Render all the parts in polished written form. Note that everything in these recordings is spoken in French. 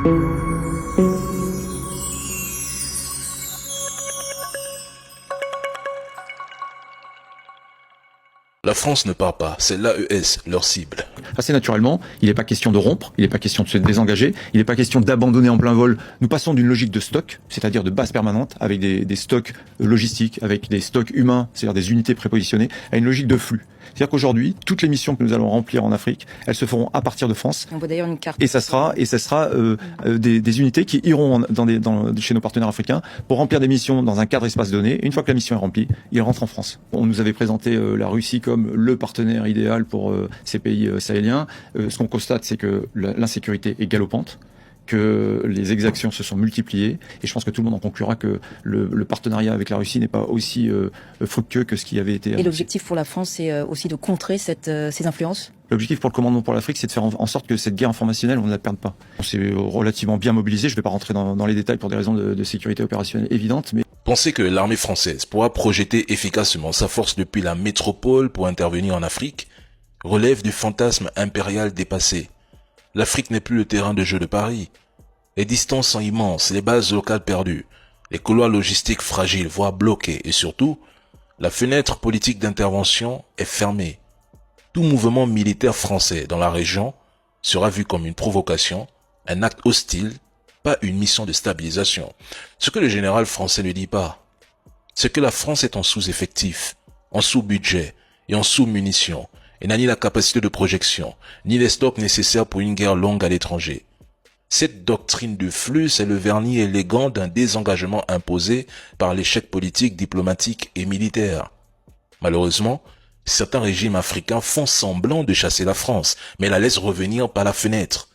La France ne part pas, c'est l'AES, leur cible. Assez naturellement, il n'est pas question de rompre, il n'est pas question de se désengager, il n'est pas question d'abandonner en plein vol. Nous passons d'une logique de stock, c'est-à-dire de base permanente, avec des stocks logistiques, avec des stocks humains, c'est-à-dire des unités prépositionnées, à une logique de flux. C'est-à-dire qu'aujourd'hui, toutes les missions que nous allons remplir en Afrique, elles se feront à partir de France. On voit d'ailleurs une carte. Et ça sera des unités qui iront chez nos partenaires africains pour remplir des missions dans un cadre espace donné. Et une fois que la mission est remplie, ils rentrent en France. On nous avait présenté la Russie comme le partenaire idéal pour ces pays sahéliens. Ce qu'on constate, c'est que l'insécurité est galopante, que les exactions se sont multipliées, et je pense que tout le monde en conclura que le partenariat avec la Russie n'est pas aussi fructueux que ce qui avait été annoncé. Et l'objectif pour la France, c'est aussi de contrer ces influences ? L'objectif pour le commandement pour l'Afrique, c'est de faire en sorte que cette guerre informationnelle, on ne la perde pas. On s'est relativement bien mobilisé, je ne vais pas rentrer dans les détails pour des raisons de sécurité opérationnelle évidentes, mais... Pensez que l'armée française pourra projeter efficacement sa force depuis la métropole pour intervenir en Afrique relève du fantasme impérial dépassé. L'Afrique n'est plus le terrain de jeu de Paris. Les distances sont immenses, les bases locales perdues, les couloirs logistiques fragiles, voire bloqués, et surtout, la fenêtre politique d'intervention est fermée. Tout mouvement militaire français dans la région sera vu comme une provocation, un acte hostile, pas une mission de stabilisation. Ce que le général français ne dit pas, c'est que la France est en sous-effectif, en sous-budget et en sous-munitions, et n'a ni la capacité de projection, ni les stocks nécessaires pour une guerre longue à l'étranger. Cette doctrine de flux est le vernis élégant d'un désengagement imposé par l'échec politique, diplomatique et militaire. Malheureusement, certains régimes africains font semblant de chasser la France, mais la laissent revenir par la fenêtre.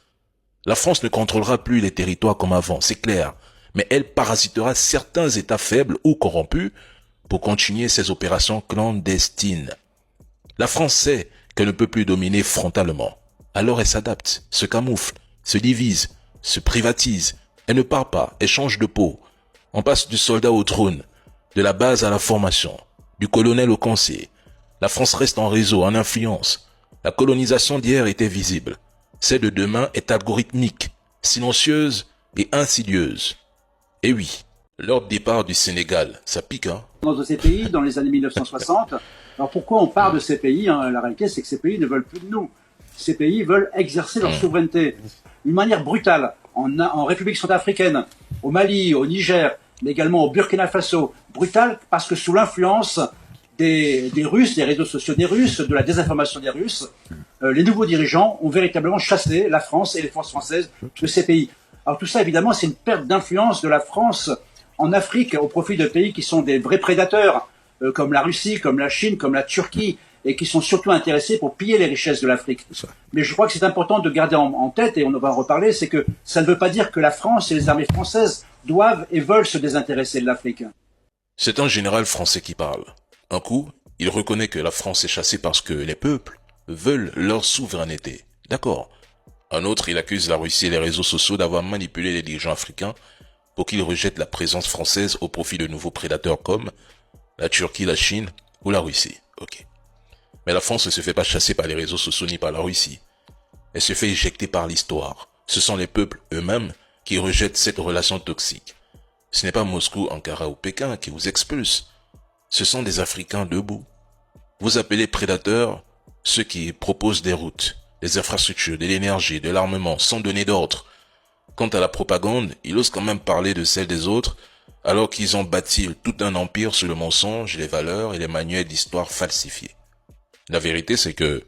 La France ne contrôlera plus les territoires comme avant, c'est clair, mais elle parasitera certains États faibles ou corrompus pour continuer ses opérations clandestines. La France sait qu'elle ne peut plus dominer frontalement. Alors elle s'adapte, se camoufle, se divise, se privatise. Elle ne part pas, elle change de peau. On passe du soldat au trône, de la base à la formation, du colonel au conseiller. La France reste en réseau, en influence. La colonisation d'hier était visible. Celle de demain est algorithmique, silencieuse et insidieuse. Et oui, leur départ du Sénégal, ça pique, hein? De ces pays dans les années 1960. Alors pourquoi on part de ces pays, hein? La réalité, c'est que ces pays ne veulent plus de nous. Ces pays veulent exercer leur souveraineté d'une manière brutale en République centrafricaine, au Mali, au Niger, mais également au Burkina Faso. Brutale parce que sous l'influence des Russes, des réseaux sociaux des Russes, de la désinformation des Russes, les nouveaux dirigeants ont véritablement chassé la France et les forces françaises de ces pays. Alors tout ça, évidemment, c'est une perte d'influence de la France en Afrique au profit de pays qui sont des vrais prédateurs, comme la Russie, comme la Chine, comme la Turquie, et qui sont surtout intéressés pour piller les richesses de l'Afrique. Mais je crois que c'est important de garder en tête, et on va en reparler, c'est que ça ne veut pas dire que la France et les armées françaises doivent et veulent se désintéresser de l'Afrique. C'est un général français qui parle. Un coup, il reconnaît que la France est chassée parce que les peuples veulent leur souveraineté. D'accord. Un autre, il accuse la Russie et les réseaux sociaux d'avoir manipulé les dirigeants africains pour qu'ils rejettent la présence française au profit de nouveaux prédateurs comme la Turquie, la Chine ou la Russie. Ok. Mais la France ne se fait pas chasser par les réseaux sociaux ni par la Russie. Elle se fait éjecter par l'histoire. Ce sont les peuples eux-mêmes qui rejettent cette relation toxique. Ce n'est pas Moscou, Ankara ou Pékin qui vous expulsent. Ce sont des Africains debout. Vous appelez prédateurs ceux qui proposent des routes, des infrastructures, de l'énergie, de l'armement, sans donner d'ordre. Quant à la propagande, ils osent quand même parler de celle des autres, alors qu'ils ont bâti tout un empire sur le mensonge, les valeurs et les manuels d'histoire falsifiés. La vérité, c'est que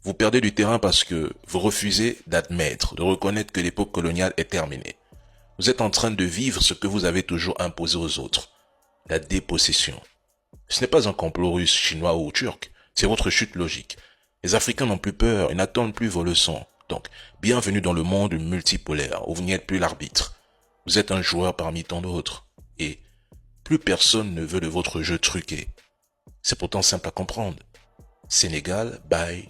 vous perdez du terrain parce que vous refusez d'admettre, de reconnaître que l'époque coloniale est terminée. Vous êtes en train de vivre ce que vous avez toujours imposé aux autres, la dépossession. Ce n'est pas un complot russe, chinois ou turc, c'est votre chute logique. Les Africains n'ont plus peur, ils n'attendent plus vos leçons. Donc, bienvenue dans le monde multipolaire, où vous n'êtes plus l'arbitre. Vous êtes un joueur parmi tant d'autres. Et plus personne ne veut de votre jeu truqué. C'est pourtant simple à comprendre. Sénégal, bye.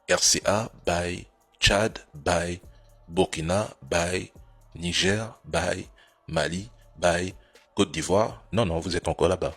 RCA, bye. Tchad, bye. Burkina, bye. Niger, bye. Mali, bye. Côte d'Ivoire, non, vous êtes encore là-bas.